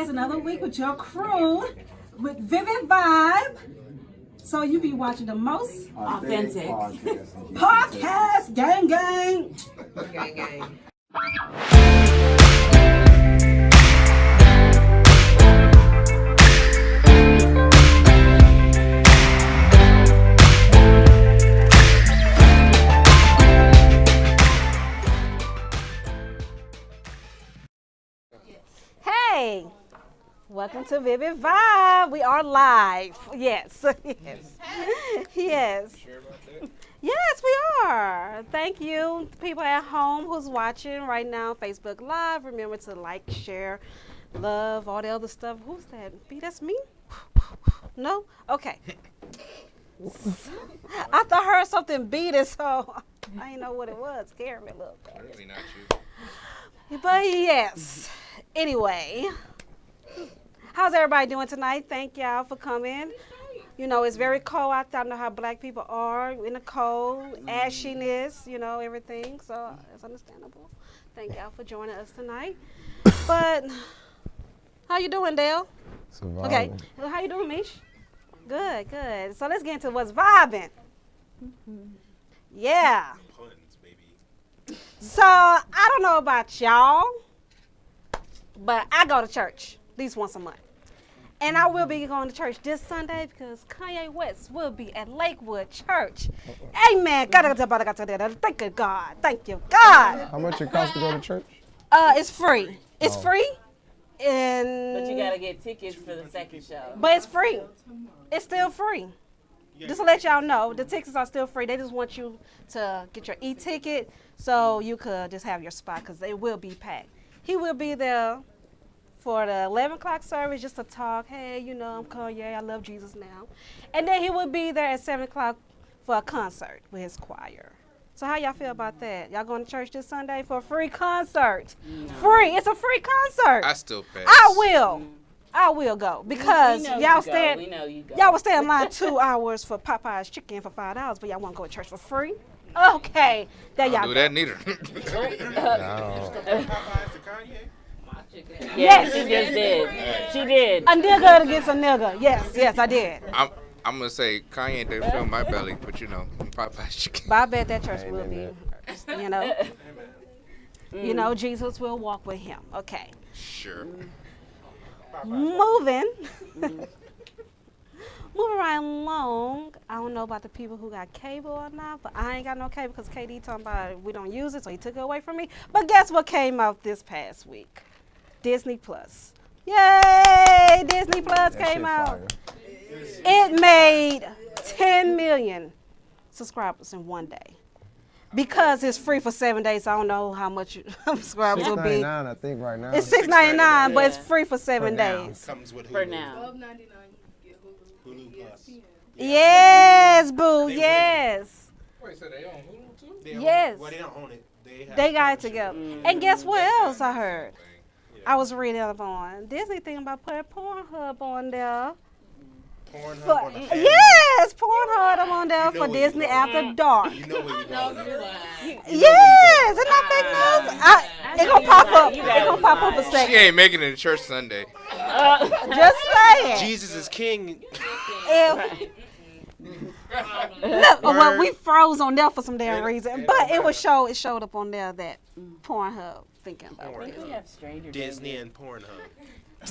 another week with your crew with Vybe Vybe. So you be watching the most authentic podcast, gang. Gang. Hey, welcome to Vybe Vybe. We are live. Yes. Yes. Sure about that? Yes, we are. Thank you, people at home who's watching right now, Facebook Live. Remember to like, share, love, all the other stuff. Who's that? B, that's me? No? Okay. I thought I heard something beating, so I didn't know what it was. Scared me a little bit. Really not you. But yes. Anyway, how's everybody doing tonight? Thank y'all for coming. You know, it's very cold out there. I know how black people are in the cold, ashiness, you know, everything. So it's understandable. Thank y'all for joining us tonight. But how you doing, Dale? Surviving. Okay. How you doing, Mish? Good, good. So let's get into what's vibing. Yeah. Puns, baby. So I don't know about y'all, but I go to church at least once a month. And I will be going to church this Sunday because Kanye West will be at Lakewood Church. Amen. Thank you, God. Thank you, God. How much it costs to go to church? It's free. It's free. And But you gotta get tickets for the second show. But it's free. It's still free. Just to let y'all know, the tickets are still free. They just want you to get your e-ticket so you could just have your spot because they will be packed. He will be there for the 11 o'clock service just to talk. Hey, you know, I'm Kanye. I love Jesus now. And then he will be there at 7 o'clock for a concert with his choir. So how y'all feel about that? Y'all going to church this Sunday for a free concert? No. Free. It's a free concert. I still pass. I will go because y'all stand. Y'all will stay in line 2 hours for Popeye's chicken for $5, but y'all want to go to church for free? Okay, there y'all do go. that neither. Yes, she just did. She did. A nigga against a nigga. Yes, I did. I'm gonna say Kanye didn't fill my belly, but you know, I'm Popeye's chicken. But I bet that church will be, you know, Jesus will walk with him. Okay. Sure. Moving right along. I don't know about the people who got cable or not, but I ain't got no cable because KD talking about we don't use it, so he took it away from me. But guess what came out this past week? Disney Plus. Yay! Disney Plus came out. It made 10 million subscribers in one day. Because it's free for 7 days, I don't know how much subscribers will be. $6.99, I think, right now. It's $6.99, but it's free for 7 days. Comes with Hulu. For now. $12.99 you get Hulu Plus. Yes, boo, yes. Wait, so they own Hulu too? Yes. Well, they don't own it. They got it together. And guess what else I heard? I was reading up on Disney thinking about putting Pornhub on there. Pornhub on the family. Yes, Pornhub on there for Disney After Dark. You know where you're going. Yes, isn't that big news? It's gonna pop up. It's gonna pop up a She second. ain't making it to church Sunday. Just saying. Jesus is king. If, look, well, we froze on there for some damn reason, but it showed up on there that Pornhub thinking about I think we it. have stranger Disney and Pornhub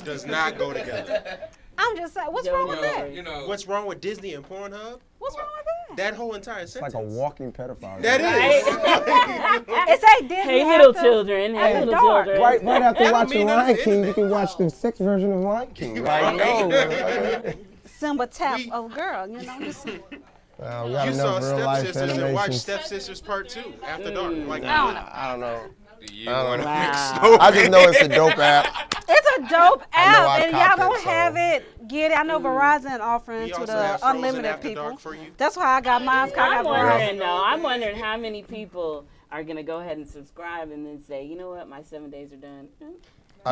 does not go together. I'm just saying, what's wrong with that? You know, What's wrong with Disney and Pornhub? What's wrong with that? That whole entire It's sentence. like a walking pedophile. That is. It's a Disney. Hey, little after- children. Hey, after little dark. children. Right after That don't watching mean Lion nothing. King, you can watch the sex version of Lion King. Like, no. Simba tap of girl, you know. Just, We got You saw enough real life Stepsisters and watched animation. Stepsisters Part 2 after dark. Like, I don't know. you want to mix Wow. I just know it's a dope app. it's a dope I know app, I and y'all copped don't it, so- have it. Get it? I know Verizon offering we to also the have Frozen unlimited After people. Dark for you. That's why I got mine. I'm wondering how many people are going to go ahead and subscribe and then say, you know what, my 7 days are done.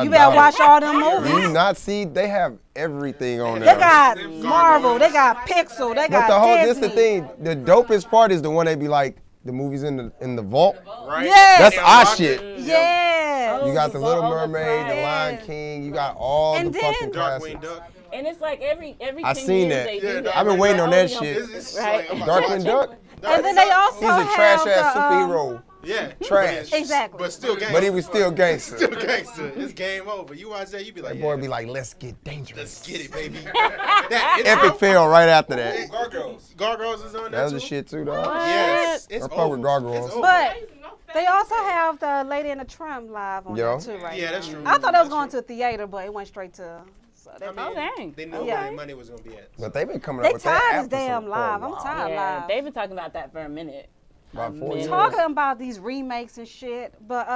You better watch all them Do you movies. not see? They have everything on They there. got Marvel, they got Pixel, they But got this Disney. the thing. The dopest part is the one they be like, the movies in the vault. Right? Yes. That's our shit. Yes. You got the Little all the Mermaid, the time. Lion King. You got all And the then- fucking Darkwing classics. Duck. And it's like every I 10 seen years that. they do Yeah, that. I've been waiting on that Oh, shit. It's Right. like, I'm about to Darkwing watch Duck. it. And then they also He's a have trash ass the, superhero. Yeah. Trash. Exactly. But still gangster. But he was still gangster. Still gangster. It's game over. You watch that, you be like, That boy yeah, be like, let's get dangerous. let's get it, baby. That Epic fail right after that. Gargoyles is on That that was too. the shit too, though. Yes. It's I fuck over. with gargoyles. It's over. But they also have the Lady and the Tramp live on Yo. there too, right? Yeah, now. that's true. I thought that was going to a theater, but it went straight to. So I that, mean, Oh, dang. they knew Yeah. where the money was gonna be at. But they've been coming they up with that tired as after damn some- live. for a I'm while. tired Yeah, live. they've been talking about that for a minute. About 4 years. Talking about these remakes and shit, but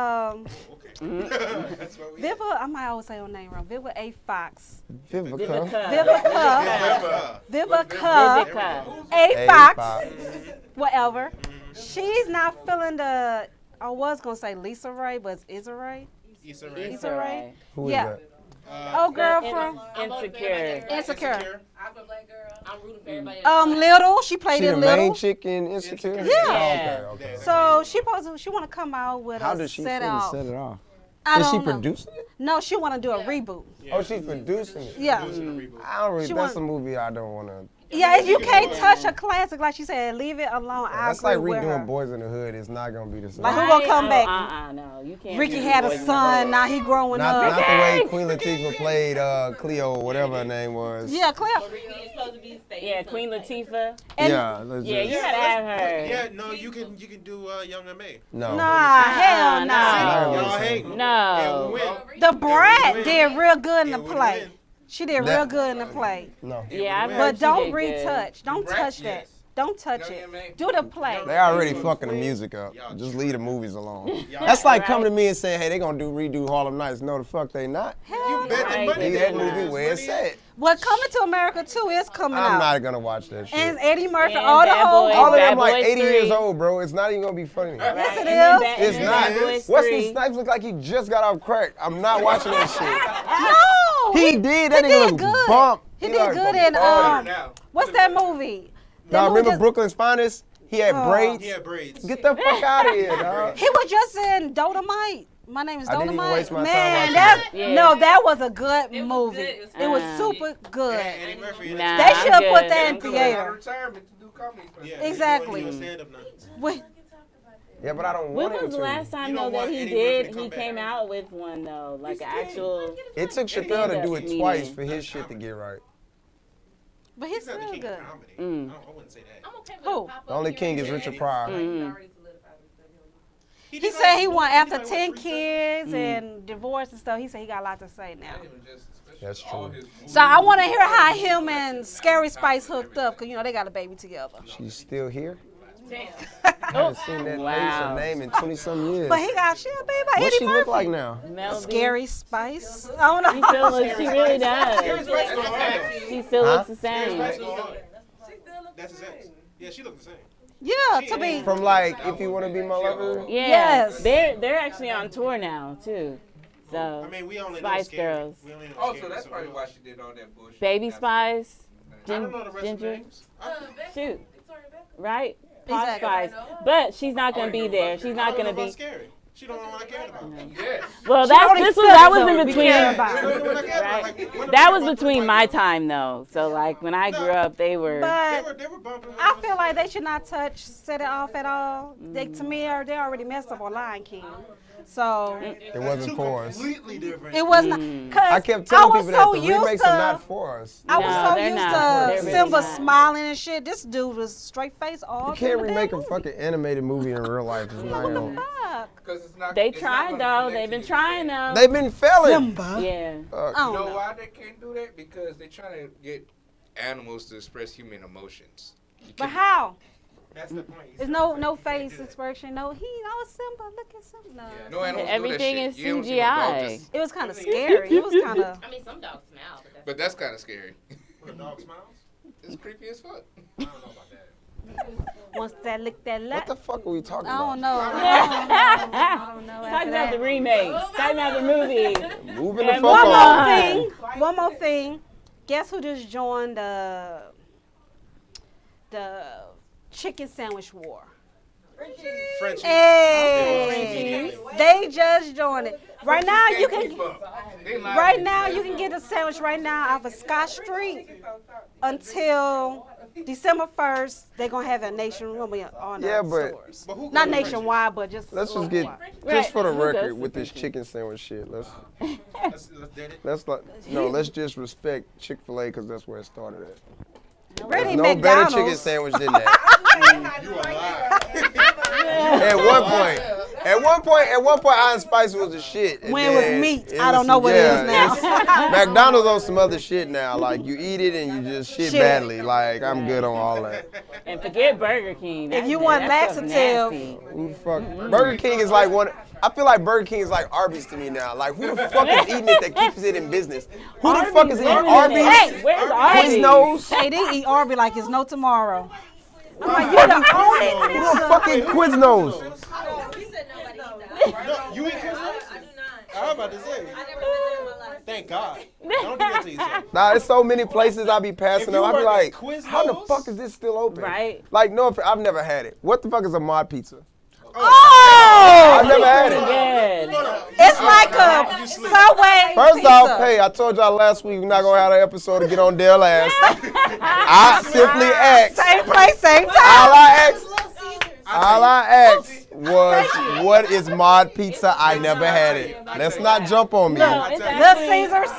That's what we Viva, I might always say her name wrong. Viva A. Fox, Vivica. Vivica. A. Fox, whatever. She's not feeling the. I was gonna say Lisa Ray, but it's Issa Rae. Issa Rae. Issa Rae. Who is Yeah. that? Oh, girl from Insecure. Insecure. I'm a black girl. I'm rooting for everybody else. Little. She played She the in main Little. chick in Insecure? Yeah. Yeah. Oh, okay. So she want to come out with How a does she set feel to off. set it off? I Is she don't know. producing it? No, she want to do a reboot. Oh, she's producing it. Yeah. I don't really. She That's want- a movie I don't want to. Yeah, if you can't touch a classic, like she said, leave it alone. I That's agree like with her. redoing Boys in the Hood. It's not gonna be the same. Like, who gonna come back? No, you can't. Ricky do had a Boys in the son, Hood. now he growing Not up. the way Queen Latifah played Cleo, whatever her name was. Yeah, Claire. It's supposed to be state. Yeah, Queen Latifah. And Yeah, let's Yeah, just- you gotta have her. Yeah, no, you can do Young M.A. no. nah, hell no. no. Y'all hate. No. The Brat did real good in Yeah, the we play. win. She did That- real good in the play. No. Yeah, I But heard she don't did good. retouch. Don't Brat, touch that. yes. Don't touch Young it. M.A. Do the play. They already fucking the music up. Just leave the movies alone. That's like coming to me and saying, hey, they gonna redo Harlem Nights. No, the fuck they not. Hell Bet the Right. money Leave they that lose. movie where it's Money at. Well, Coming to America 2 is coming I'm out. not gonna watch that shit. And Eddie Murphy, And all the Bad whole. Boys. All of Bad them like Boys 80 3. years old, bro. It's not even gonna be funny. Yes, it And then is. Bad- It's and then not. Bad Boys Wesley 3. Snipes look like he just got off crack. I'm not watching that shit. No. He did. That He nigga did look good. bump. He like did good a in baller. now. what's that movie? That Now movie remember just- Brooklyn's Finest? He had Oh. braids. He had braids. Get the fuck out of here, dog. He was just in Dolomite. My name is I didn't Dolomite. even waste my time Man, watching that that. no, that was a good It was movie. good. It was Uh, super good. Eddie Murphy. in it. Nah, They I'm should have put good. that in I'm good. Out of theater. retirement to do comedy. Yeah, Exactly. He doing stand-up now. Wait, Yeah, but I don't When want him was the to. last time You though don't that want he Eddie Murphy did? to come He back. came out with one though, like an actual. It took Chappelle to do it twice for his shit to get right. but he's He's not the still king good. of comedy. Mm. I wouldn't say that. I'm okay with Who? it pop up The only here king and is there. Richard Pryor. He's Mm. already solidified himself. He did said like- he want did after like 10 3 kids and divorce and stuff. He said he got a lot to say now. That's true. So I want to hear how him and Scary Spice hooked up, cause you know they got a baby together. She's still here. Damn. I haven't seen that Wow. face or name in 20-some years. But he got she a baby by What Eddie she Murphy. look like now? Mel B. Scary Spice. I don't know. She still looks. She really does. She still Huh? looks the same. That's his ex. Yeah, she looked the same. Yeah, to be. From like, If You Wanna Be My Lover? Yeah. Yes. They're actually on tour now too. So I mean, we only Spice know Scary. Girls. We only know Oh, Scary, so that's so probably we why don't- she did all that bullshit. Baby Spice, I don't know the rest of the Ginger, names. shoot, Victoria Beckham. right? Posh Exactly. Spice, but she's not gonna be there. She's I not don't know gonna about be. Scary. She don't know what I cared about. Yes. Well, only that said was so in we between. care about. She don't know what I cared about. Right. Like, when That I'm was about between to my like- time though. So like when I grew up, they were. But They were bumping. I feel like they should not touch, set it off at all. They, to me, they already messed up on Lion King. So It wasn't for us. Completely different. it was not. Cause I kept telling was people that so the used remakes to, are not for us. I was No, so they're used not. to They're really Simba not. smiling and shit. This dude was straight face all You can't through the remake damn a movie. fucking animated movie in real life. It's not What the gonna. fuck? Because it's not. They it's not tried gonna though. connect They've to been you trying the same. though. They've been failing. Simba. Yeah. I You don't know know. why they can't do that? Because they're trying to get animals to express human emotions. You But can't- how? That's the point. There's no face expression. No, Simba. Look at Simba. No. No animals Everything do that is shit. You don't see no dog CGI. just- It was kind of scary. It was kind of. I mean, some dogs smile, but But that's kind of scary. When a dog smiles? It's creepy as fuck. I don't know about that. Once that lick that What lap. the fuck are we talking I about? don't know. I don't know. Talking after about the that. remakes. Talking about the movie. Moving the And fuck One more on. thing. One more thing. Guess who just joined the chicken sandwich war? Frenchies. Hey, they just joined it. Right now you can. Right now you can get a sandwich right now off of Scott Street until December 1st. They're gonna have it nationwide on the stores. Not nationwide, but just Let's just get just for the record with this chicken sandwich shit. Let's just respect Chick-fil-A because that's where it started at. Really, There's no better chicken sandwich than that. You a liar. At one point, Iron Spice was the shit. When it was meat, I don't know what it is now. McDonald's on some other shit now. Like you eat it and you just shit badly. Like I'm good on all that. And forget Burger King. If you want laxative, who the fuck? Burger King is like one. I feel like Burger King is like Arby's to me now. Like who the fuck is eating it that keeps it in business? Who the fuck is eating Arby's? Hey, where's Arby's? Quiznos? Hey, they eat Arby's like it's no tomorrow. I'm like, you the only Who the fucking Quiznos? You said nobody eat that. No, you eat Quiznos? I do not. I'm about to say. I never been there in my life. Thank God. Don't do that to yourself. Nah, there's so many places I be passing up. I be like, Quiznos? how the fuck is this still open? Right. Like, no, I've never had it. What the fuck is a mod pizza? Oh! I've never had it. Good. It's like a Subway First pizza. off, hey, I told y'all last week we're not gonna have an episode to get on Dale ass. I simply asked. Same place, same All time. I asked was, what is mod pizza? I never had it. Let's not jump on me. No, it's Little actually, Caesars,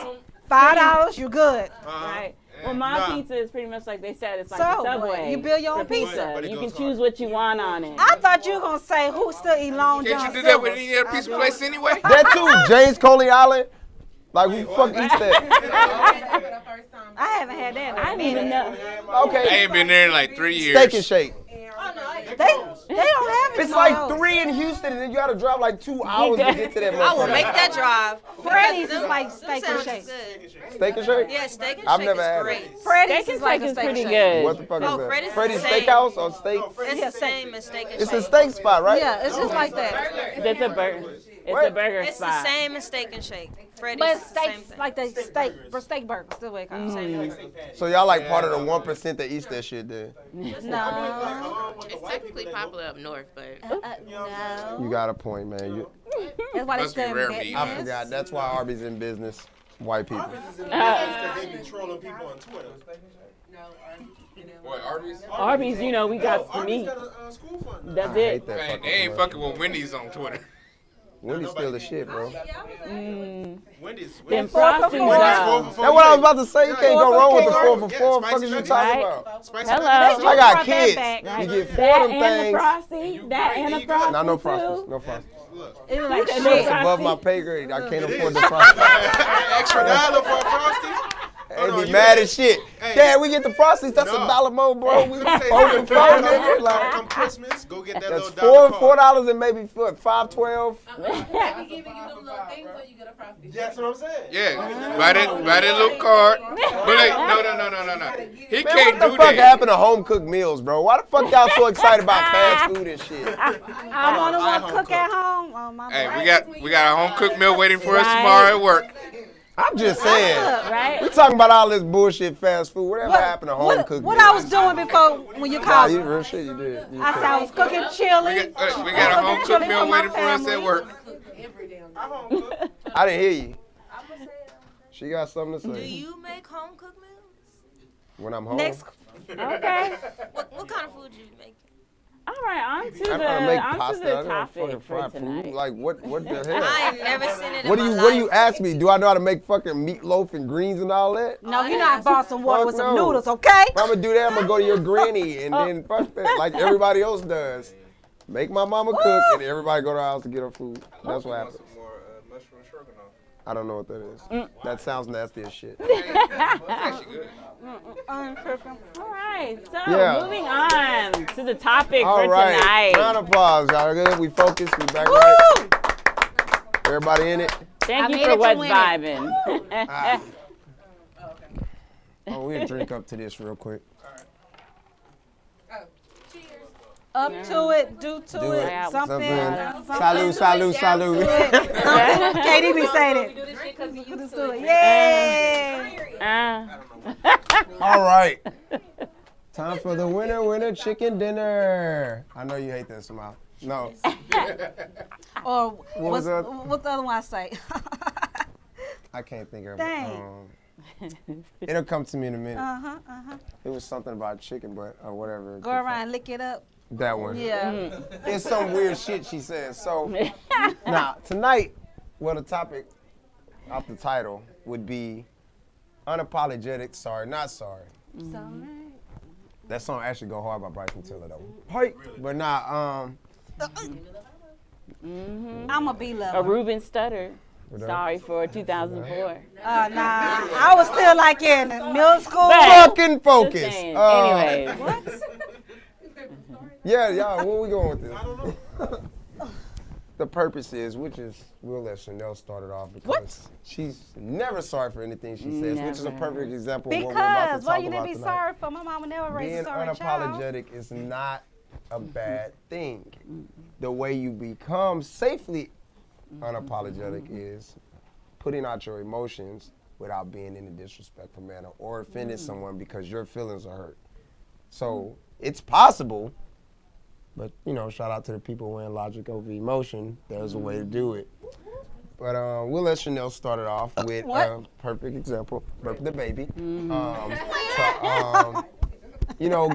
$5, you good. right. Well, my pizza is pretty much like they said. It's like So, a Subway. you build your own for pizza. But it You goes can choose what you want on it. I thought you were going to say who still eat Long John Can't you do that with Silver's. any other piece of place anyway? That too, James Coley Island. Like who the fuck eats that? I haven't had that. I didn't even know. Okay. I ain't been there in like 3 years. Steak and Shake. They don't have it. It's like 3 in Houston, and then you gotta drive like 2 hours to get to that. I will motherfucker. make that drive. Freddy's Them- is like them steak and sandwiches shake. good. Steak and Shake? Yeah, steak and I've shake never is had it. great. Freddy's Steak is and like Shake a is steak pretty shake. good. What the fuck Oh, is that? Freddy's is Freddy's the same. Steakhouse or steak? It's the same as steak and It's shake. a steak spot, right? Yeah, it's just like that. It's a burger. It's What? a burger It's the spot. same as steak and shake. Freddy's But is it's the same steak, thing. like the steak burger, still what it calls. So y'all like part of the 1% that eats that shit then? No. It's technically popular up north, but No. You got a point, man. That's why they Must be stay in rare business. meat. I forgot. That's why Arby's in business. White people. Because they be trolling people on Twitter. Boy, Arby's? Arby's, you know, we got some Arby's meat. got a school fund now. That's I hate it. that Man, fucking they ain't word. fucking with Wendy's on Twitter. Wendy's still the shit, bro. Wendy's. Then Four for Frosties. four. That's what I was about to say. You can't go wrong with the 4 for 4. What the fuck is you Spicy talking nuggets. about? Spicy Hello. nuggets. I got brought that kids. back. You get 4 That of them and the things. Frosty. That and the Frosty. Nah, no too. frosties. No frosties. It was like That's shit. Above my pay grade. I can't afford the frosties. Extra dollar for a frosty? They be mad as shit. Hey. Dad, we get the frosties. That's No. $1 more, bro. We Let me four tell you for something. 4, nigga. Like, Come Christmas, go get that that's little dollar $4 card. and maybe what, $5.12. That's what I'm saying. Yeah, buy that little card. But like, no. He Man, can't what the do fuck that. happened to home cooked meals, bro? Why the fuck y'all so excited about fast food and shit? I want to home cook cook. at home. Oh, my Hey, God. we got a home cooked meal waiting for us Right. tomorrow at work. I'm just saying. Right? We talking about all this bullshit fast food. Whatever happened to home cooked What meals? I was doing before when you Nah, called you me. real shit. You did. You I said I was cooking chili. We got a home cooked meal waiting for us at work. I didn't hear you. She got something to do say. you make home cooked meals? When I'm home, Next, Okay. What kind of food do you make? All right, on to I know how to make the pasta. I know how to fucking topic for fry tonight. food. Like what the hell? I ain't never seen it What in do you my What do you life. ask me? Do I know how to make fucking meatloaf and greens and all that? no, you know I bought some water Fuck with some no. noodles, okay? If I'm gonna do that, I'm gonna go to your granny and then fuck that, like everybody else does. Make my mama cook and everybody go to the house to get her food. That's what happens. More mushroom stroganoff. I don't know what that is. That sounds nasty as shit. Actually good. All right, so Yeah. moving on to the topic All for right, tonight. round of applause, y'all. Good. We focused. We back right. Everybody in it. Thank I you made for it to what's win it. vibing. Oh, we'll drink up to this real quick. Up to it, do to Do it, it. something. Salud, salud, salud. Katie be saying it. Do this shit because you Let's do it. Yay! All right. Time for the winner chicken dinner. I know you hate that smile. No. Or was that? what's the other one I say? I can't think of Dang. it. It'll come to me in a minute. Uh-huh. It was something about chicken, but or whatever. Go around and lick it up. That one. Yeah. It's some weird shit she says. So now tonight, well, the topic off the title would be unapologetic. Sorry, not sorry. It's all right. That song actually go hard by Bryson Tiller though. Hey, but nah. I'm a B lover. A Ruben Stutter. Sorry for 2004. Nah, I was still like in middle school. Fucking Just focus. saying. Anyway. What? Yeah, y'all, where we going with this? The purpose is, which is, we'll let Chanel start it off because she's never sorry for anything she says, which is a perfect example of what we're about to Because why talk you about didn't be tonight. sorry for? My mama never raised Being a sorry child. unapologetic is not a bad thing. The way you become safely unapologetic is putting out your emotions without being in a disrespectful manner or offending someone because your feelings are hurt. So it's possible, but shout out to the people wearing logic over emotion. There's a way to do it. But we'll let Chanel start it off with a perfect example, the baby.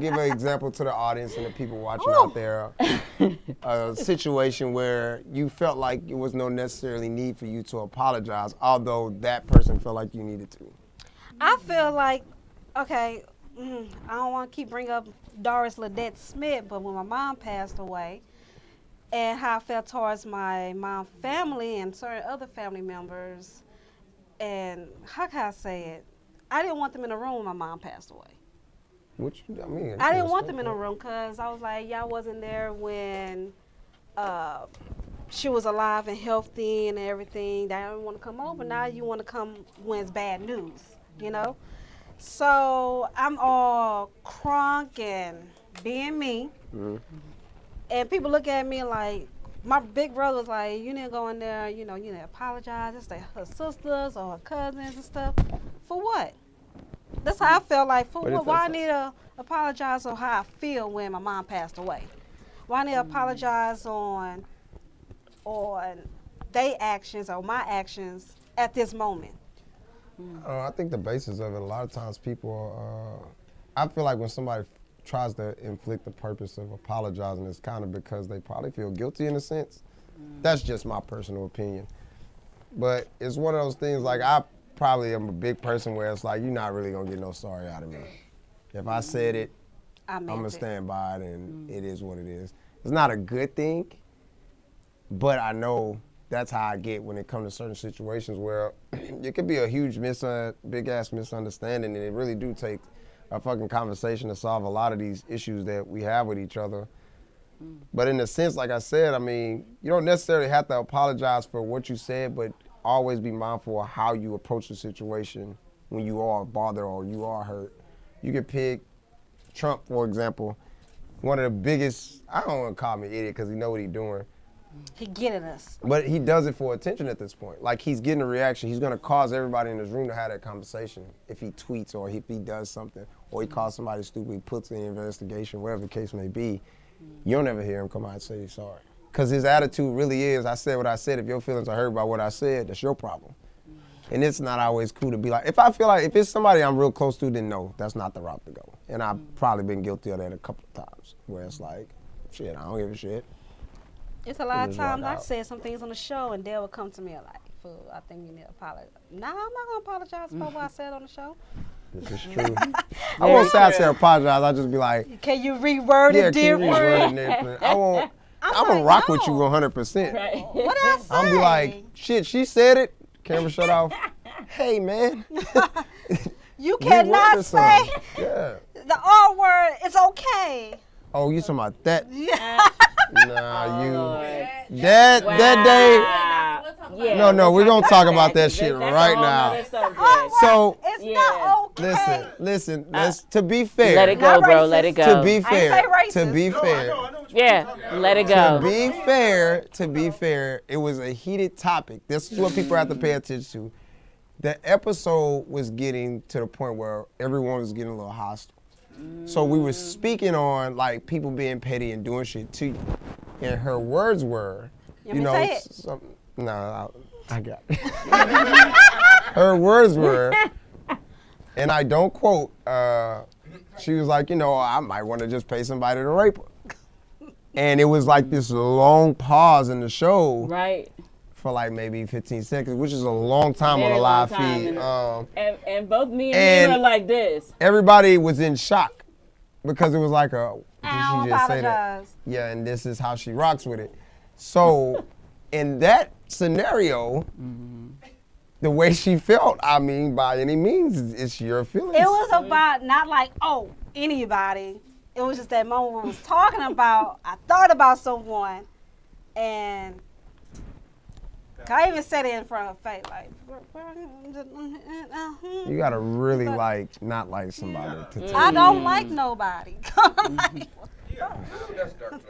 Give an example to the audience and the people watching out there. A situation where you felt like it was no necessarily need for you to apologize, although that person felt like you needed to. I feel like, okay, I don't want to keep bringing up Doris Ladette Smith, but when my mom passed away, and how I felt towards my mom's family and certain other family members, and how can I say it? I didn't want them in the room when my mom passed away. I didn't want them in the room because I was like, y'all wasn't there when she was alive and healthy and everything. I didn't want to come over. Now you want to come when it's bad news, So I'm all crunk and being me. And people look at me like, my big brother was like, you need to go in there, you need to apologize. It's like her sisters or her cousins and stuff. For what? That's how I felt like. For what? Why I need to apologize on how I feel when my mom passed away? Why I need to apologize on their actions or my actions at this moment? I think the basis of it, a lot of times people, I feel like when somebody tries to inflict the purpose of apologizing, it's kind of because they probably feel guilty in a sense. That's just my personal opinion. But it's one of those things, like I probably am a big person where it's like, you're not really gonna get no sorry out of me. If I said it, I'm gonna stand by it and it is what it is. It's not a good thing, but I know that's how I get when it comes to certain situations where it could be a huge big ass misunderstanding, and it really do take a fucking conversation to solve a lot of these issues that we have with each other. But in a sense, like I said, you don't necessarily have to apologize for what you said, but always be mindful of how you approach the situation when you are bothered or you are hurt. You can pick Trump, for example. One of the biggest, I don't want to call him an idiot because he know what he's doing. He getting us. But he does it for attention at this point. Like, he's getting a reaction. He's going to cause everybody in this room to have that conversation if he tweets or if he does something or he calls somebody stupid, he puts in an investigation, whatever the case may be. You don't ever hear him come out and say he's sorry. Because his attitude really is, I said what I said. If your feelings are hurt by what I said, that's your problem. And it's not always cool to be like, if I feel like, if it's somebody I'm real close to, then no, that's not the route to go. And I've probably been guilty of that a couple of times, where it's like, shit, I don't give a shit. It's a lot of times I said some things on the show and Dale would come to me like, fool, I think you need to apologize. Nah, I'm not going to apologize for what I said on the show. This is true. I won't say I said apologize. I'll just be like, can you reword it different? Can you reword it different? I'm going to rock with you 100%. Right. What did I say? I'm be like, shit, she said it. Camera shut off. Hey, man. You cannot say the R word. It's okay. Oh, you talking about that? Yeah. Nah, you. Lord. That day. Yeah, No, we're going to talk about that shit right now. So, It's not okay. listen. To be fair. Let it go, bro. Let it go. To be fair. I ain't say To be racist. fair. Yeah, let it go. To be fair, it was a heated topic. This is what people have to pay attention to. The episode was getting to the point where everyone was getting a little hostile. So we were speaking on like people being petty and doing shit to you. And her words were, You want me to say it? No, I got it. Her words were, and I don't quote, she was like, I might want to just pay somebody to rape her. And it was like this long pause in the show. Right. For like maybe 15 seconds, which is a long time on a live feed. And both me and him are like this. Everybody was in shock because it was like did I she just say that? apologize. Yeah, and this is how she rocks with it. So in that scenario, the way she felt, I mean, by any means, it's your feelings. It was about not like, anybody. It was just that moment we was talking about, I thought about someone, and I even said it in front of her face, like, you gotta really not like somebody to tell I don't like nobody.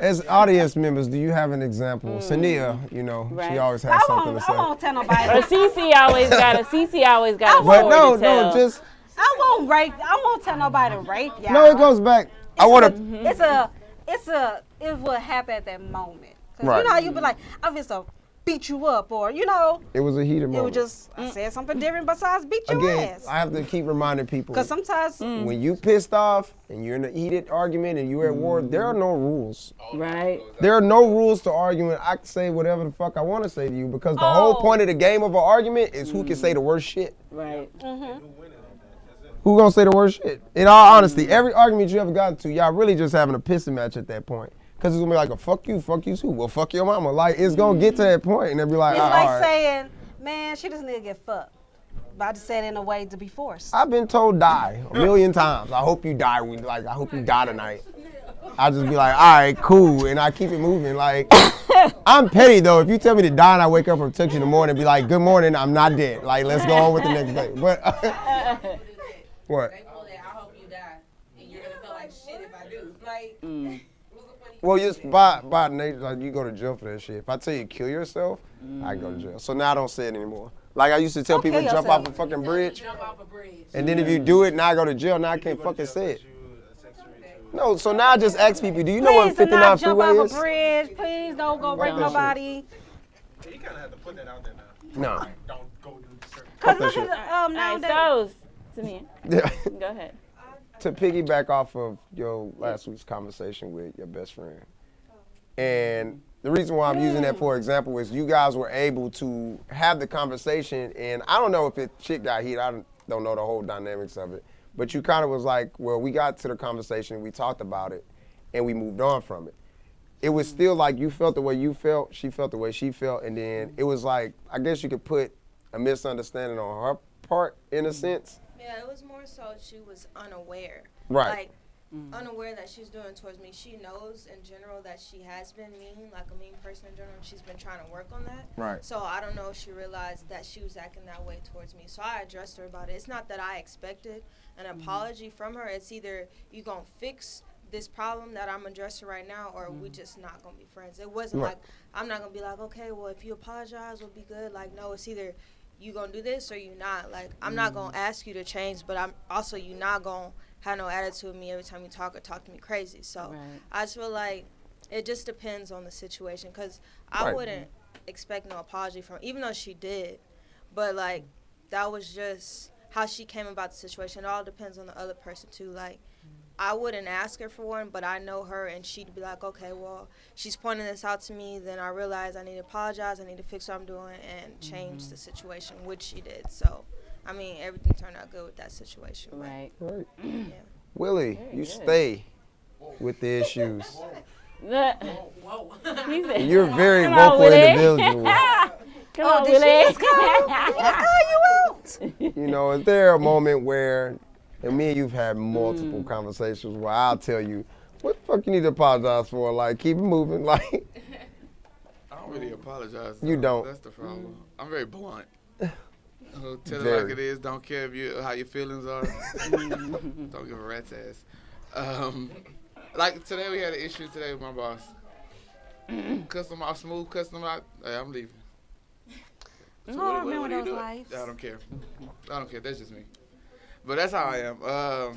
As audience members, do you have an example? Sania, she always has something to say. I won't tell nobody. Or Cece always got a story to tell. I won't tell nobody to rape y'all. No, it goes back. It will happen at that moment. Right. You know how you be like, I'm just gonna beat you up, or It was a heated moment. It was just I said something different besides beat your ass. I have to keep reminding people. Because sometimes when you pissed off and you're in a heated argument and you're at war, there are no rules. Right. There are no rules to arguing. I can say whatever the fuck I want to say to you because the whole point of the game of an argument is who can say the worst shit. Right. Who gonna say the worst shit? In all honesty, every argument you ever gotten to, y'all really just having a pissing match at that point. Because it's gonna be like a fuck you too. Well, fuck your mama. Like, it's gonna get to that point and they'll be like, it's all like right. saying, man, she just need to get fucked. But I just said it in a way to be forced. I've been told die a million times. I hope you die. I hope you die tonight. I just be like, all right, cool, and I keep it moving. Like, I'm petty though. If you tell me to die and I wake up from text you in the morning and be like, good morning, I'm not dead. Like, let's go on with the next day. But what? I hope you die, and you're gonna feel like shit if I do. Like, Well, just by nature, like, you go to jail for that shit. If I tell you to kill yourself, I go to jail. So now I don't say it anymore. Like I used to tell people to jump off a fucking bridge. jump off a bridge. And then if you do it, now I go to jail. Now I can't fucking say it. No, so now I just ask people, do you know what Please do 59 not jump freeway off is? a bridge. Please don't go rape that shit. nobody. You kind of have to put that out there now. No. Don't go do certain. Because that look shit. at All nowadays. right, so, Samia, Yeah. go ahead. To piggyback off of your last week's conversation with your best friend. And the reason why I'm using that for example is you guys were able to have the conversation, and I don't know if it shit got heated. I don't know the whole dynamics of it. But you kind of was like, well, we got to the conversation, we talked about it, and we moved on from it. It was still like you felt the way you felt, she felt the way she felt, and then it was like, I guess you could put a misunderstanding on her part in a sense. Yeah, it was more so she was unaware. Right. Like, unaware that she's doing towards me. She knows in general that she has been mean, like a mean person in general, and she's been trying to work on that. Right. So I don't know if she realized that she was acting that way towards me. So I addressed her about it. It's not that I expected an apology from her. It's either you gonna fix this problem that I'm addressing right now, or we just not gonna be friends. It wasn't Right. like, I'm not gonna be like, okay, well, if you apologize, we'll be good. Like, no, it's either you gonna do this or you not. Like, I'm not gonna ask you to change, but I'm also, you not gonna have no attitude with me every time you talk or talk to me crazy. So Right. I just feel like it just depends on the situation, because I Right. wouldn't expect no apology from her, even though she did. But, like, that was just how she came about the situation. It all depends on the other person, too. Like, I wouldn't ask her for one, but I know her, and she'd be like, okay, well, she's pointing this out to me, then I realize I need to apologize, I need to fix what I'm doing, and change the situation, which she did. So, I mean, everything turned out good with that situation. but, Right. Right. Yeah. Willie, you stay with the issues. Whoa. He said, You're a very Come on, vocal Willie. individual. Come on, Did she Willie. just call? Let's call you out. You know, is there a moment where, and me and you've had multiple conversations where I'll tell you, what the fuck you need to apologize for? Like, keep it moving. Like, I don't really apologize. You don't. That's the problem. I'm very blunt. Tell it Very. like it is. Don't care how your feelings are. Don't give a rat's ass. Like today, we had an issue today with my boss. Cussed him out, smooth, cussed him out. Hey, I'm leaving. So Oh, I what remember are you those doing? lives. I don't care. That's just me. But that's how I am.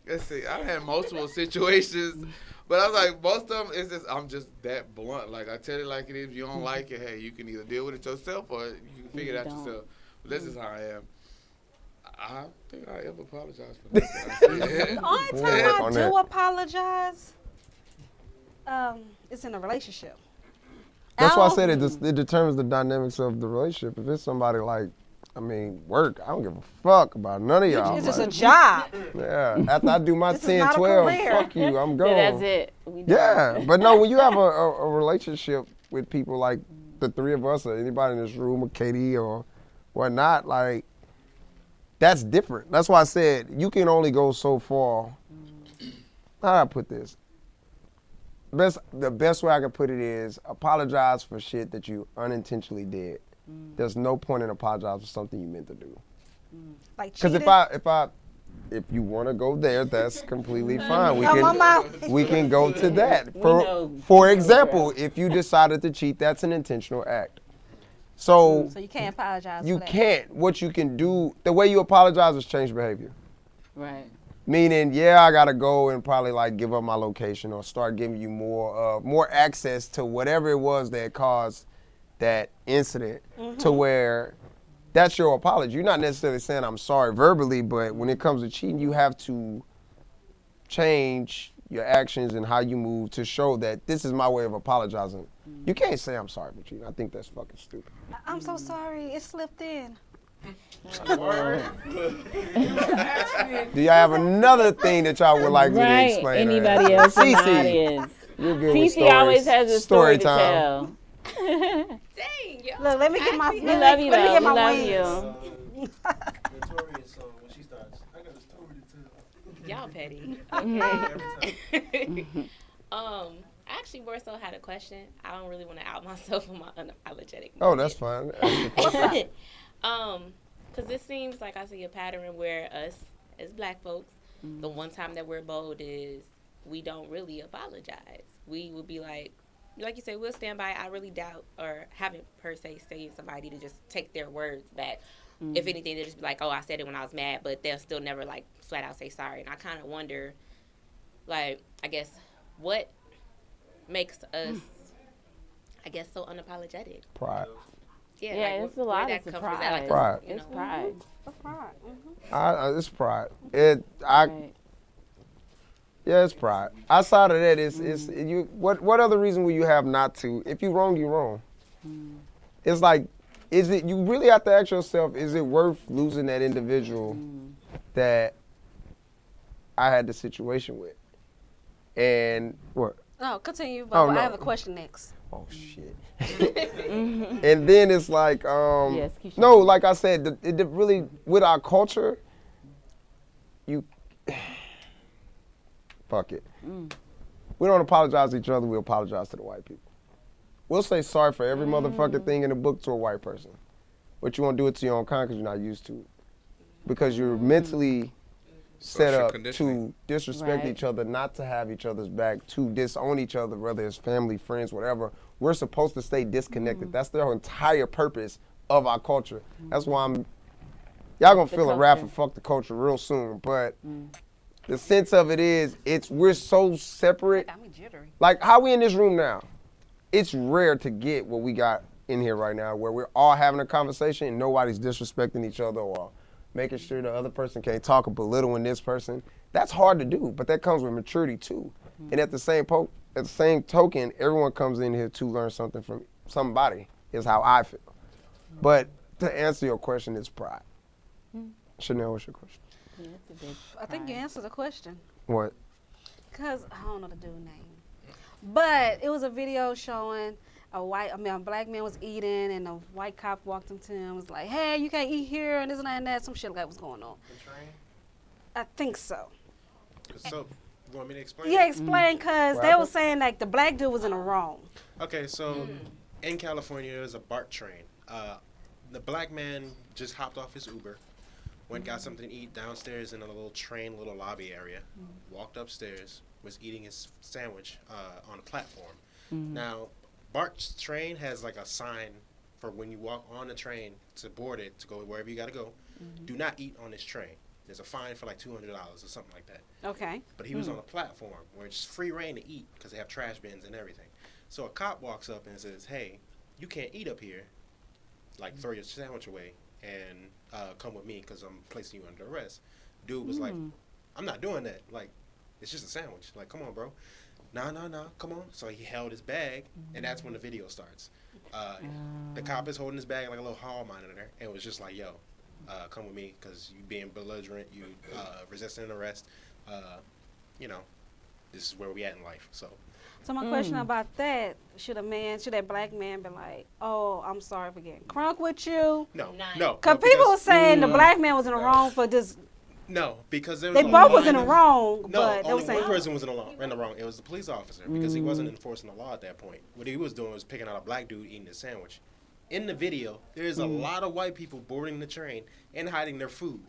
let's see. I had multiple situations, but I was like, most of them is just I'm just that blunt. Like I tell it like it is. If you don't like it, hey, you can either deal with it yourself or you can figure it out yourself. But this is how I am. I think I ever apologized for that. The only time I do apologize, it's in a relationship. That's why I said it determines the dynamics of the relationship. If it's somebody like, work, I don't give a fuck about none of y'all. It's just a job. Yeah, after I do my This is 10, not a 12, career. fuck you, I'm So gone. that's it. We done. Yeah, but no, when you have a relationship with people like the three of us or anybody in this room or Katie or whatnot, like, that's different. That's why I said you can only go so far. How do I put this? The best way I can put it is apologize for shit that you unintentionally did. There's no point in apologizing for something you meant to do. Like Because if you want to go there, that's completely fine. We can go to that. For example, if you decided to cheat, that's an intentional act. So you can't apologize you for that. can't. What you can do, the way you apologize is change behavior. Right. Meaning, yeah, I gotta go and probably like give up my location or start giving you more access to whatever it was that caused that incident, to where that's your apology. You're not necessarily saying I'm sorry verbally, but when it comes to cheating, you have to change your actions and how you move to show that this is my way of apologizing. You can't say I'm sorry for cheating. I think that's fucking stupid. I'm so sorry. It slipped in. Do y'all have another thing that y'all would like me to explain? Anybody else in the Cece, audience? you're good with Cece stories. always has a story to time. tell. Dang, yo. Look, let me get my. We love you, Let me though. get We my love wings. you. Notorious song when she starts. I got a story to tell. Y'all petty. Every time. Actually, more so had a question. I don't really want to out myself on my unapologetic. Oh, that's fine. Because it seems like I see a pattern where us as black folks, the one time that we're bold is we don't really apologize. We would be like you said, we'll stand by. I really doubt or haven't per se say somebody to just take their words back. If anything, they'll just be like, oh, I said it when I was mad, but they'll still never like flat out say sorry. And I kind of wonder, like, I guess what makes us, I guess, so unapologetic. Pride. Yeah, Yeah, like, it's a lot. where It's that a comes from. Is that pride. like Pride. you know? It's pride. It's pride. Right. Yeah, it's pride. Outside of that, it's you. What other reason will you have not to? If you wrong, you wrong. It's like, is it? You really have to ask yourself: is it worth losing that individual that I had the situation with? And what? No, continue. But Oh, no. I have a question next. Oh shit. And then it's like, Yes, Keisha. no, like I said, it really with our culture, you. Fuck it. We don't apologize to each other, we apologize to the white people. We'll say sorry for every motherfucking thing in the book to a white person. But you won't do it to your own kind because you're not used to it. Because you're mentally set Social up conditioning. to disrespect Right. each other, not to have each other's back, to disown each other, whether it's family, friends, whatever. We're supposed to stay disconnected. That's the entire purpose of our culture. That's why y'all gonna feel a rap for fuck the culture real soon, but the sense of it is, we're so separate. Got me jittery. Like how we in this room now, it's rare to get what we got in here right now, where we're all having a conversation and nobody's disrespecting each other or making sure the other person can't talk or belittling this person. That's hard to do, but that comes with maturity too. And at the same token, everyone comes in here to learn something from somebody, is how I feel. But to answer your question, it's pride. Chanel, what's your question? Yeah, it's a big I think you answered the question. What? Because I don't know the dude's name. But it was a video showing a black man was eating and a white cop walked up to him and was like, hey, you can't eat here and this and that and that. Some shit like that was going on. The train? I think so. So, you want me to explain? Yeah, explain, because What they happened? were saying like the black dude was in the wrong. Okay, so in California, there's a BART train. The black man just hopped off his Uber, got something to eat downstairs in a little train, little lobby area, walked upstairs, was eating his sandwich on a platform. Now, BART's train has like a sign for when you walk on the train to board it, to go wherever you got to go. Do not eat on this train. there's a fine for like $200 or something like that. Okay. But he was on a platform where it's free reign to eat because they have trash bins and everything. So a cop walks up and says, "Hey, you can't eat up here. Like, throw your sandwich away and come with me because I'm placing you under arrest." Dude was like, "I'm not doing that. Like, it's just a sandwich. Like, come on, bro. No, come on." So he held his bag, and that's when the video starts. The cop is holding his bag like a little hall monitor, and it was just like, "Yo, come with me because you being belligerent, you resisting an arrest. You know, this is where we at in life." So my question about that, should that black man be like, "Oh, I'm sorry for getting crunk with you"? No. Because people were saying the black man was in the wrong for just. No, because there was They a both was line in the of- wrong, No, but they only were saying. one person was in the wrong. It was the police officer because he wasn't enforcing the law at that point. What he was doing was picking out a black dude eating his sandwich. In the video, there's a lot of white people boarding the train and hiding their food.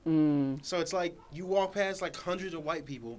So it's like you walk past like hundreds of white people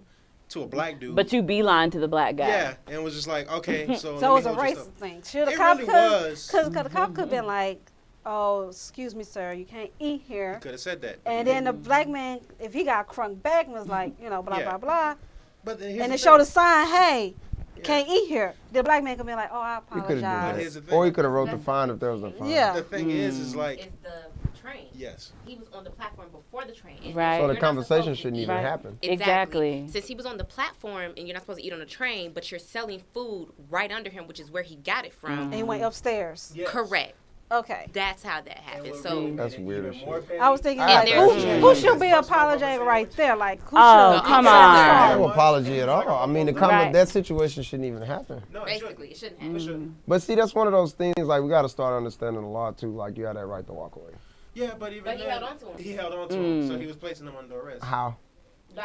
to a black dude. But you beeline to the black guy. Yeah, and it was just like, okay, so So it was let me a hold your racist stuff. thing. Should the It cop really could, was. because the cop could have been like, "Oh, excuse me, sir, you can't eat here." Could have said that. but And he then the didn't. black man, if he got crunk back, was like, blah, Yeah. blah, blah. But then here's And the it showed thing. a sign, "Hey, can't eat here." The black man could be like, "Oh, I He could have apologize." Here's did the that. Or he thing. could have wrote the fine if there was a fine. Yeah. The thing is like, It's the train. yes. He was on the platform before the train. And Right. So the you're not conversation supposed to shouldn't eat. even Right. happen. Exactly. Since he was on the platform and you're not supposed to eat on the train, but you're selling food right under him, which is where he got it from. And he went upstairs. Yes. Correct. Okay. That's how that happened. And what So really That's made it weird even as more shit. petty- I was thinking, I like, agree. who should be apologizing right there? Like, who Oh, should? come No on. apology at all. I mean, Right. that situation shouldn't even happen. No, it basically, it shouldn't happen. shouldn't. But see, that's one of those things, like, we got to start understanding the law, too. Like, you have that right to walk away. Yeah, but even But he then, held on to him. He held on to him, so he was placing him under arrest. How?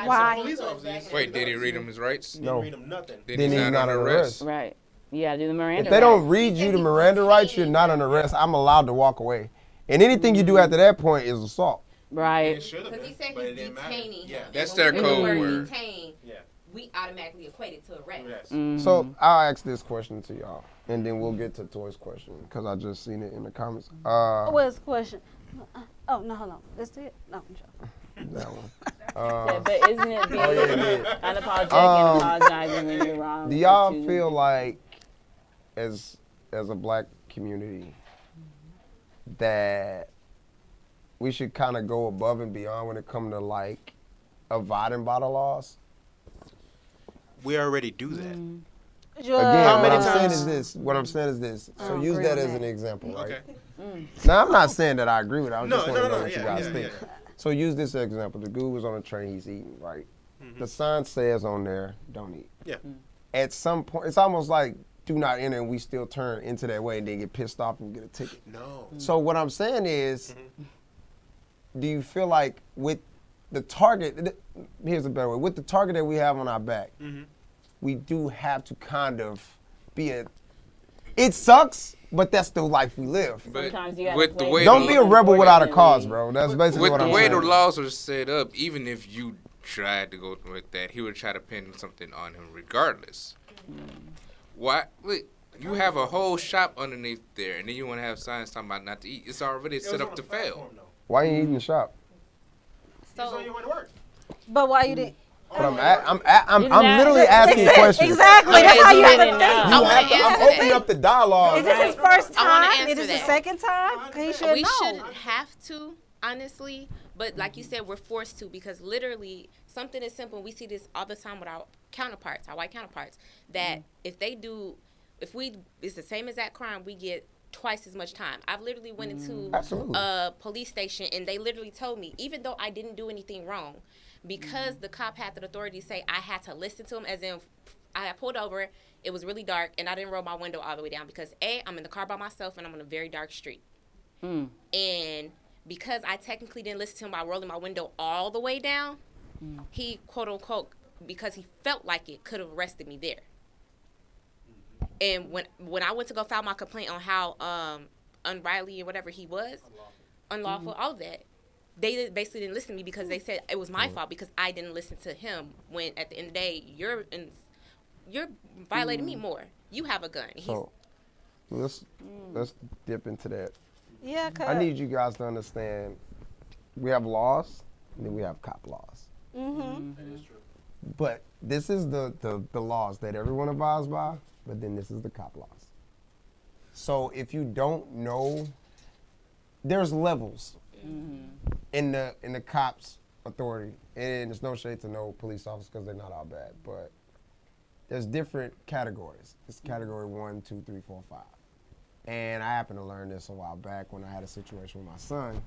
Why? Police officers. Wait, did he read him his rights? Didn't No. read him nothing. Then he's not under arrest. Right. You gotta do the Miranda. If they don't read you the Miranda rights, you're not under arrest. I'm allowed to walk away. And anything you do after that point is assault. It Right. should have Because he been, said but it he's didn't matter. detaining Yeah, him. That's And their when we code were word. detained, yeah, we automatically equate it to arrest. yes. So I'll ask this question to y'all, and then we'll get to Toy's question, because I just seen it in the comments. What's the question? Oh, no, hold on. That's it? No, I'm joking. That one. Yeah, but isn't it being Oh, yeah, it is. unapologetic and apologizing when you're wrong? Do y'all that you- feel like, as a black community, that we should kind of go above and beyond when it comes to, like, abiding by the laws? We already do that. Again, How what many I'm saying times- is this. What I'm saying is this. I So don't use agree that on as that. an example, right? Okay. Now, I'm not saying that I agree with it. I No, just want no, to know no, what you yeah, guys yeah, think. yeah. So use this example. The dude was on a train, he's eating, right? The sign says on there, don't eat. Yeah. At some point, it's almost like do not enter, and we still turn into that way and then get pissed off and get a ticket. No. So what I'm saying is, do you feel like with the target, here's a better way, with the target that we have on our back, we do have to kind of be it sucks, but that's the life we live. But Sometimes you gotta with the play way Don't the, be a rebel without a cause, bro. That's basically with what the I'm way saying. the laws are set up, even if you tried to go with that, he would try to pin something on him regardless. Why? Look, you have a whole shop underneath there, and then you want to have signs talking about not to eat. It's already set up to fail. Why you eating the shop? So So you went to work. But why you didn't? But I'm You're not- literally asking questions. Exactly. Okay, That's how you you have to didn't think. know. I You wanna have to, I'm answer opening that. up the dialogue. Is this his first I wanna time? answer Is this his that. second time? He should we know. shouldn't have to, honestly. But like you said, we're forced to because literally something is simple. We see this all the time with our counterparts, our white counterparts, that if it's the same exact crime, we get twice as much time. I've literally went into Absolutely. a police station and they literally told me, even though I didn't do anything wrong, because the cop had the authority to say I had to listen to him, as in I had pulled over, it was really dark, and I didn't roll my window all the way down because I'm in the car by myself and I'm on a very dark street. And because I technically didn't listen to him by rolling my window all the way down, he, quote unquote, because he felt like it, could have arrested me there. And when I went to go file my complaint on how unrightly or whatever he was, unlawful, all of that, they basically didn't listen to me because they said it was my fault because I didn't listen to him. When at the end of the day, you're violating me more. You have a gun. So let's dip into that. Yeah, cause I need you guys to understand we have laws and then we have cop laws. Mm-hmm. That is true. But this is the laws that everyone abides by, but then this is the cop laws. So if you don't know, there's levels in the cops' authority. And there's no shade to no police officers because they're not all bad, but there's different categories. It's category 1, 2, 3, 4, 5. And I happened to learn this a while back when I had a situation with my son.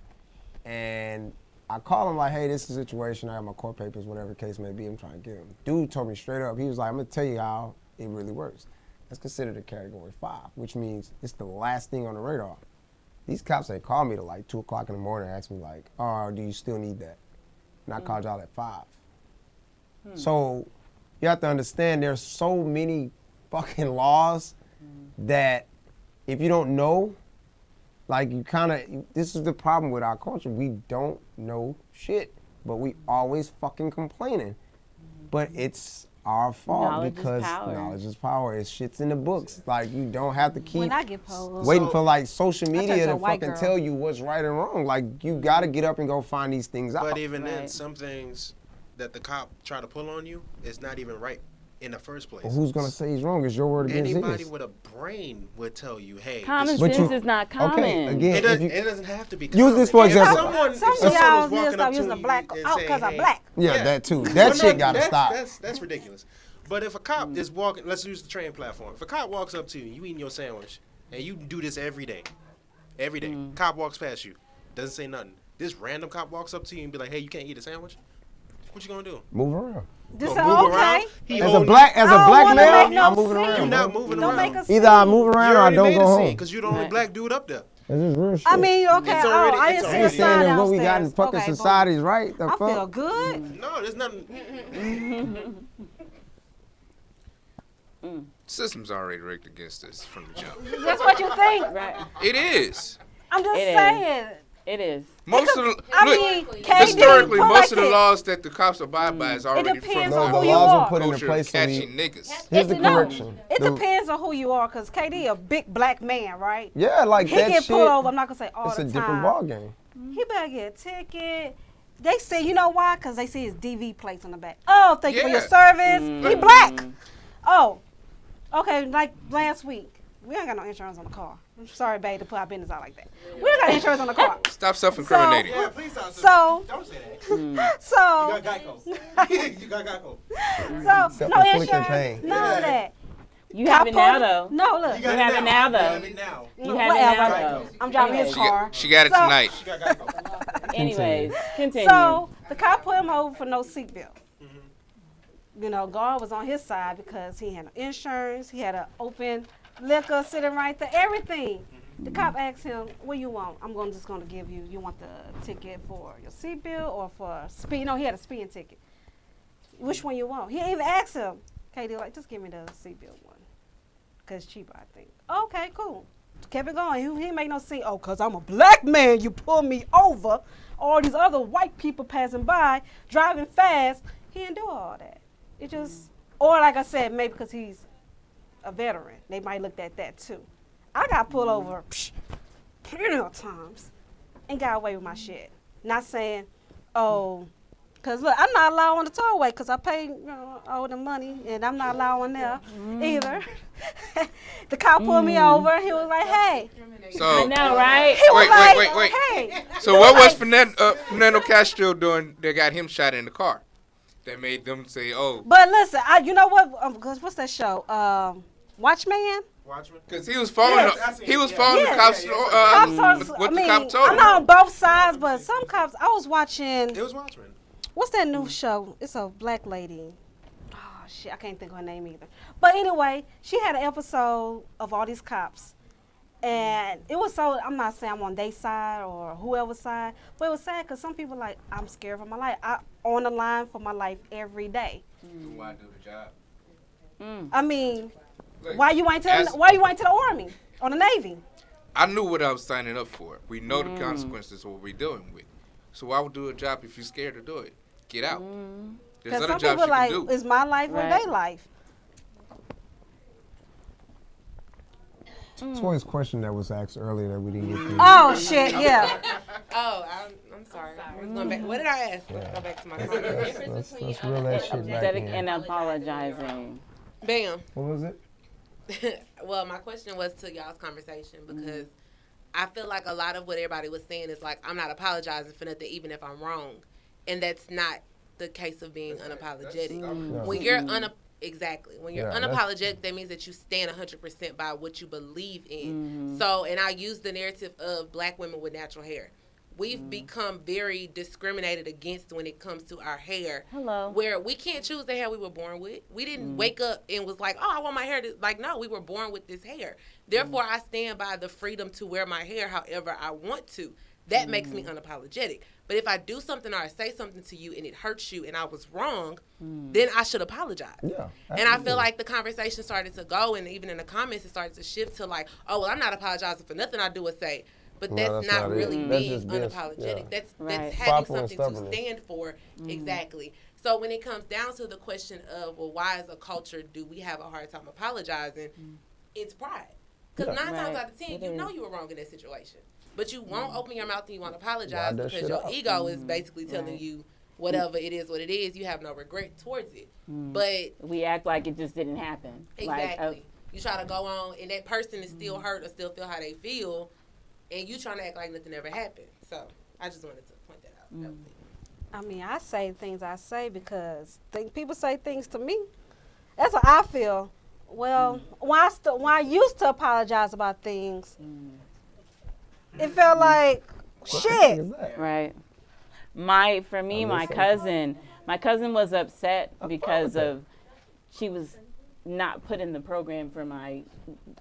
And I called him like, hey, this is a situation. I have my court papers, whatever the case may be. I'm trying to get him. Dude told me straight up. He was like, I'm going to tell you how it really works. That's considered a category 5, which means it's the last thing on the radar. These cops ain't called me till like 2 o'clock in the morning and asked me like, oh, do you still need that? And I called y'all at 5. So you have to understand there's so many fucking laws that if you don't know, like you kind of, this is the problem with our culture. We don't know shit, but we always fucking complaining. But it's our fault Knowledge is because power. knowledge is power. It's shit's in the books. Like you don't have to keep When I get posed, waiting for like social turned media to a to white fucking girl. tell you what's right and wrong. Like you gotta get up and go find these things out. But even then, Right. some things that the cop try to pull on you is not even right in the first place. Well, who's gonna say he's wrong? It's your word against Anybody his. with a brain would tell you, hey, Common this But sense you- is not common. Okay, again, it, if it doesn't have to be. Use this for common. If example. someone, some if of someone y'all was need to walking stop up to using a you black and out say, because I'm hey, black. Yeah, that too. That Well, shit gotta stop. That's ridiculous. But if a cop is walking, let's use the train platform. If a cop walks up to you, you eating your sandwich, and you do this every day, cop walks past you, doesn't say nothing. This random cop walks up to you and be like, hey, you can't eat a sandwich? What you gonna do? Move around. Just Gonna say, move okay. around? He As a holding- black I don't wanna male, make no I'm moving scene. You're around. not bro. moving Don't around. make a Either I scene. move You around or I already don't made go a home. scene because you're the only Right. black dude up there. This is real shit. I mean, okay, It's already- I it's didn't I see ain't a already- saying sign that what we got in downstairs. fucking Okay, boom. society is right. The I fuck? feel good. No, there's nothing. System's already rigged against us from the jump. That's what you think. Right. It is. I'm just It is. saying. It is. Most of the I look, mean, historically, KD, most of the like laws that the cops abide by is already from depends No, on the who you laws are. are put into culture place of so catching we. niggas. Here's the No, correction. it The- depends on who you are, cause KD a big black man, right? Yeah, like He that get shit. pulled over. I'm not gonna say all It's the a time. different ball game. He better get a ticket. They say, you know why? Cause they see his DV plates on the back. Oh, thank you for your Yeah. service. He black. Oh, okay. Like last week, we ain't got no insurance on the car. I'm sorry, babe, to put our business out like that. We ain't got insurance on the car. Stop self-incriminating. Yeah, please don't. So- Don't say that. So, You got Geico. You got Geico. so no Self-inflicted insurance, pain. none of that. You have it now, though. No, look. You got have it now, though. You have it now. You have it now, Whatever. though. I'm driving his Anyways. car. She got it So- tonight. You got Geico. Anyways, continue. So the cop put him over for no seatbelt. You know, God was on his side because he had no insurance. He had an open liquor sitting right there, everything. The cop asked him, "What you want?" Just gonna give you. You want the ticket for your seatbelt or for speed? No, he had a speeding ticket. Which one you want? He even asked him. Katie, like, just give me the seatbelt one, cause it's cheaper, I think. Okay, cool. Kept it going. He ain't make no scene. Oh, cause I'm a black man, you pull me over. All these other white people passing by, driving fast. He didn't do all that. It just, or like I said, maybe because he's a veteran, they might look at that too. I got pulled over plenty of times and got away with my shit. Not saying, oh, because look, I'm not allowed on the tollway because I paid all the money and I'm not allowed on there either. The cop pulled me over. He was like, hey. I So know, right? He was like, wait. hey. So what was Fernando Castro doing that got him shot in the car? That made them say, "Oh," But listen, you know what? Cause what's that show? Watchmen. Watchman. because he was following. Yes. He was following Yeah. the cops. Cops are, what I the mean, cop told I'm him. not on both sides, but some cops. I was watching. It was Watchman. What's that new show? It's a black lady. Oh shit, I can't think of her name either. But anyway, she had an episode of all these cops, and it was so. I'm not saying I'm on their side or whoever's side, but it was sad because some people like I'm scared for my life. I on the line for my life every day. Why do the job? I mean, Look, why you ain't to as- the Army or the Navy? I knew what I was signing up for. We know the consequences of what we're dealing with. So why would do a job if you're scared to do it? Get out. There's Because other some jobs people you like, can do. it's my life or Right. their life. Toy's question that was asked earlier that we didn't get to. Oh shit, yeah. Oh, I'm sorry. What did I ask? Let's go back to my comment. Let's reel that shit back Aesthetic in. and apologizing. Bam. What was it? Well, my question was to y'all's conversation because I feel like a lot of what everybody was saying is like, I'm not apologizing for nothing, even if I'm wrong. And that's not the case of being unapologetic. When you're Exactly. When you're unapologetic, that means that you stand 100% by what you believe in. So, and I use the narrative of black women with natural hair. We've become very discriminated against when it comes to our hair. Hello. Where we can't choose the hair we were born with. We didn't wake up and was like, oh, I want my hair to, like, no, we were born with this hair. Therefore, I stand by the freedom to wear my hair however I want to. That makes me unapologetic. But if I do something or I say something to you and it hurts you and I was wrong, then I should apologize. Yeah, and I feel like the conversation started to go, and even in the comments, it started to shift to like, oh, well, I'm not apologizing for nothing I do or say. But that's not really being unapologetic. That's having something to stand for. Exactly. So when it comes down to the question of, well, why as a culture do we have a hard time apologizing, it's pride. Because 9 times out of 10, you know you were wrong in that situation. But you won't open your mouth and you won't apologize because your ego is basically telling you whatever it is, what it is, you have no regret towards it. But we act like it just didn't happen. Exactly. Like, you try to go on and that person is still hurt or still feel how they feel, and you trying to act like nothing ever happened. So I just wanted to point that out. That was it. I mean, I say things I say because people say things to me. That's what I feel. Well, when I used to apologize about things, it felt like shit. Right. My cousin was upset because of she was not put in the program for my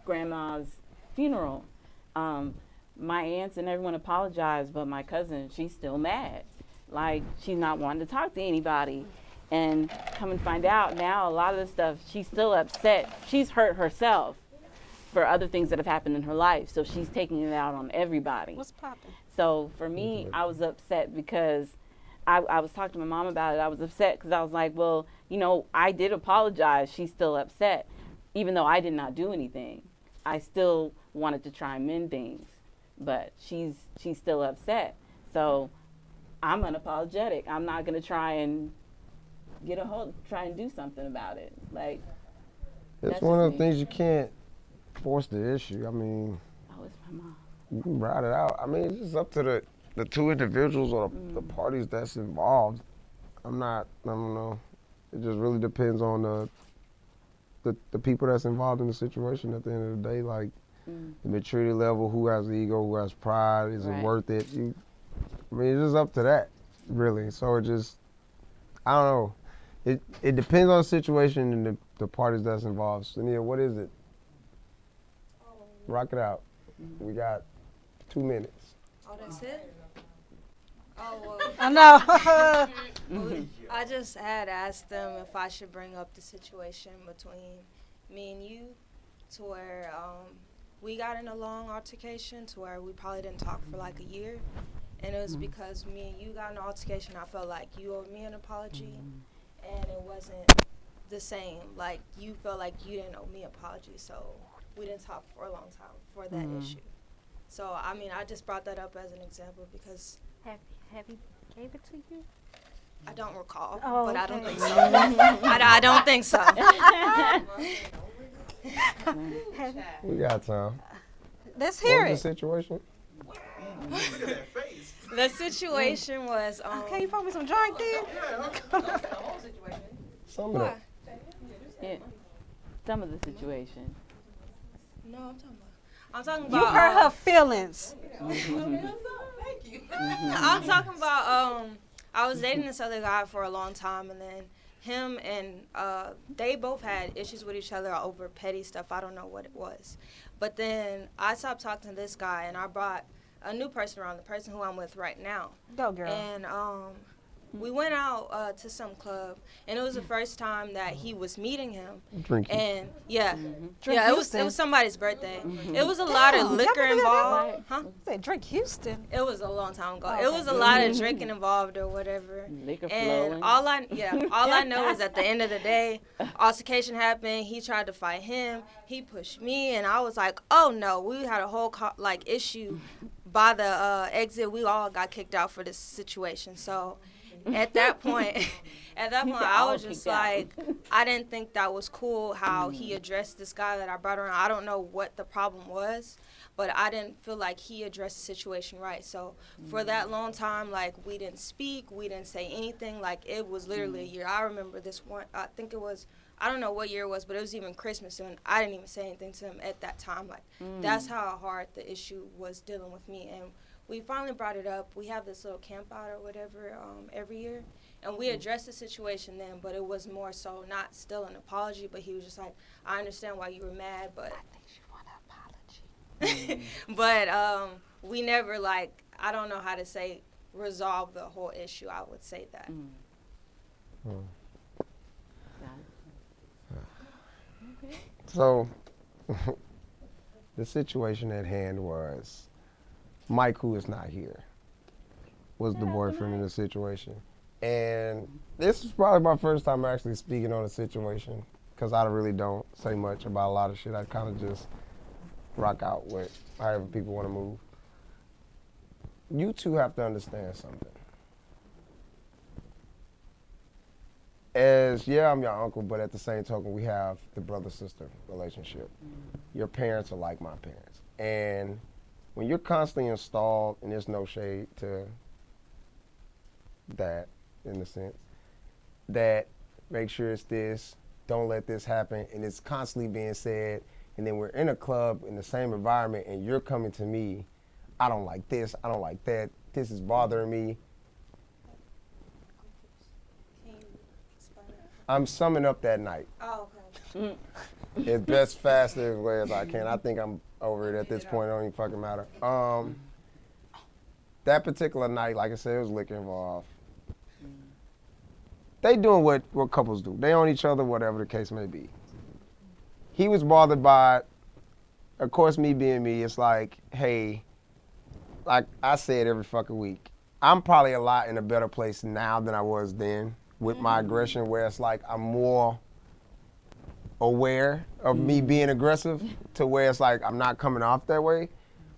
grandma's funeral. My aunts and everyone apologized, but my cousin, she's still mad. Like, she's not wanting to talk to anybody. And come and find out now, a lot of the stuff, she's still upset. She's hurt herself for other things that have happened in her life. So she's taking it out on everybody. What's popping? So for me, I was upset because I was talking to my mom about it. I was upset because I was like, well, I did apologize. She's still upset. Even though I did not do anything, I still wanted to try and mend things. But she's still upset. So I'm unapologetic. I'm not going to try and try and do something about it. Like, it's one of the things you can't force the issue. I mean, it's my mom. You can ride it out. I mean, it's just up to the two individuals or the parties that's involved. I don't know. It just really depends on the people that's involved in the situation at the end of the day. Like, the maturity level, who has ego, who has pride, is it worth it? I mean, it's just up to that, really. So it just, I don't know. It depends on the situation and the parties that's involved. So, Nia, what is it? Rock it out. We got 2 minutes. Oh, that's it? Oh, well. I know. I just had asked them if I should bring up the situation between me and you to where we got in a long altercation to where we probably didn't talk for like a year. And it was because me and you got in an altercation. I felt like you owed me an apology, and it wasn't the same. Like, you felt like you didn't owe me an apology, so we didn't talk for a long time for that issue. So, I mean, I just brought that up as an example because... Have he gave it to you? I don't recall, but okay. I don't think so. I don't think so. We got time. Let's hear what it. Was the situation? The situation was... Can you pour me some drink then? Some of it. Yeah. Some of the situation. No, I'm talking about... You hurt her feelings. I'm talking about, I was dating this other guy for a long time, and then him and they both had issues with each other over petty stuff. I don't know what it was. But then I stopped talking to this guy, and I brought a new person around, the person who I'm with right now. Go, girl. And we went out to some club, and it was the first time that he was meeting him. Drinking. And yeah, Drink it Houston. was somebody's birthday. It was a lot of liquor involved. Huh? Say Drink Houston. It was a long time ago. Oh, it was a lot of drinking involved or whatever. Liquor and flowing. all I know is at the end of the day, altercation happened. He tried to fight him. He pushed me, and I was like, oh no. We had a whole issue by the exit, we all got kicked out for this situation. So at that point, I was just like, I didn't think that was cool how he addressed this guy that I brought around. I don't know what the problem was, but I didn't feel like he addressed the situation right. So for that long time, like, we didn't speak, we didn't say anything. Like, it was literally a year. I remember this one, I think it was, I don't know what year it was, but it was even Christmas, and I didn't even say anything to him at that time. Like, that's how hard the issue was dealing with me. And we finally brought it up. We have this little camp out or whatever every year, and we addressed the situation then, but it was more so not still an apology, but he was just like, I understand why you were mad, but I think you want an apology. But we never, like, I don't know how to say resolve the whole issue. I would say that. So the situation at hand was Mike, who is not here, was the boyfriend in the situation. And this is probably my first time actually speaking on a situation, because I really don't say much about a lot of shit. I kind of just rock out with however people want to move. You two have to understand something. I'm your uncle, but at the same token, we have the brother-sister relationship. Your parents are like my parents. And when you're constantly installed, and there's no shade to that, in a sense, that make sure it's this, don't let this happen, and it's constantly being said, and then we're in a club in the same environment, and you're coming to me, I don't like this, I don't like that, this is bothering me. I'm summing up that night. Oh, okay. As best, fastest way as I can. I think I'm over it at this point. It don't even fucking matter. That particular night, like I said, it was liquor involved. They doing what couples do. They own each other, whatever the case may be. He was bothered by, of course, me being me, it's like, hey, like I said every fucking week, I'm probably a lot in a better place now than I was then with my aggression, where it's like I'm more aware of me being aggressive to where it's like I'm not coming off that way.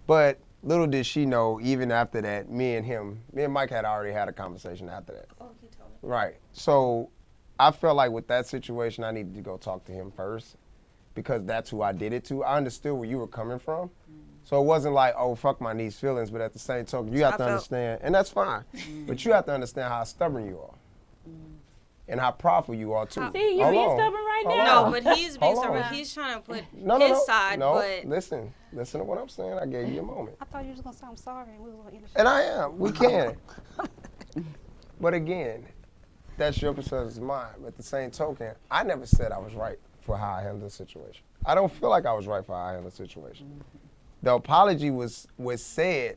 But little did she know, even after that, me and Mike had already had a conversation after that. Oh, he told me. Right. So I felt like with that situation, I needed to go talk to him first, because that's who I did it to. I understood where you were coming from. So it wasn't like, oh, fuck my niece's feelings, but at the same token, you have to understand, and that's fine, but you have to understand how stubborn you are. And how powerful you are too. See, you're being stubborn right now. No, but he's being stubborn. He's trying to put his side. No, but listen to what I'm saying. I gave you a moment. I thought you were just gonna say I'm sorry and we were gonna end the show. And I am. We can. But again, that's your perception of mine. But at the same token, I never said I was right for how I handled the situation. I don't feel like I was right for how I handled the situation. The apology was said,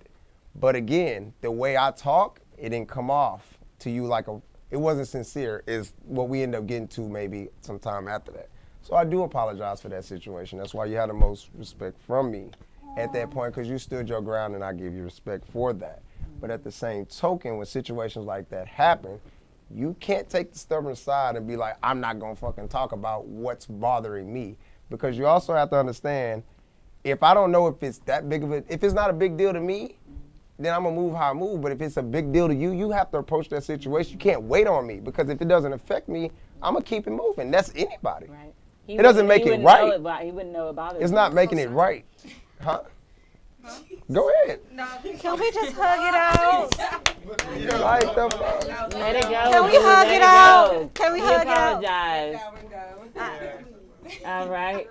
but again, the way I talk, it didn't come off to you like it wasn't sincere, is what we end up getting to maybe sometime after that. So I do apologize for that situation. That's why you had the most respect from me at that point, because you stood your ground and I give you respect for that. But at the same token, when situations like that happen, you can't take the stubborn side and be like, I'm not gonna fucking talk about what's bothering me. Because you also have to understand, if I don't know if it's that big of if it's not a big deal to me, then I'm gonna move how I move. But if it's a big deal to you, you have to approach that situation. You can't wait on me, because if it doesn't affect me, I'm gonna keep it moving. That's anybody. Right. It doesn't make it right. He wouldn't know about it. It's not making it right. Huh? Go ahead. no, Can we just hug it out? Like the fuck? Let it go. Can we hug it out? Can we hug it out? Apologize. All right.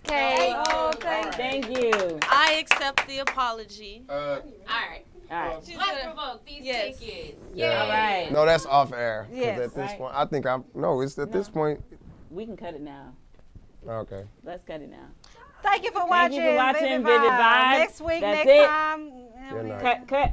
Okay. Oh, Thank you. I accept the apology. All right. Let's provoke these tickets. Yeah. All right. No, that's off air. 'Cause Yes. at this point, I think it's at this point. We can cut it now. Okay. Let's cut it now. Thank you for watching. Thank you for watching Baby Vivid Vibe. Vibe. Next week, That's next it. time. Good night. Cut.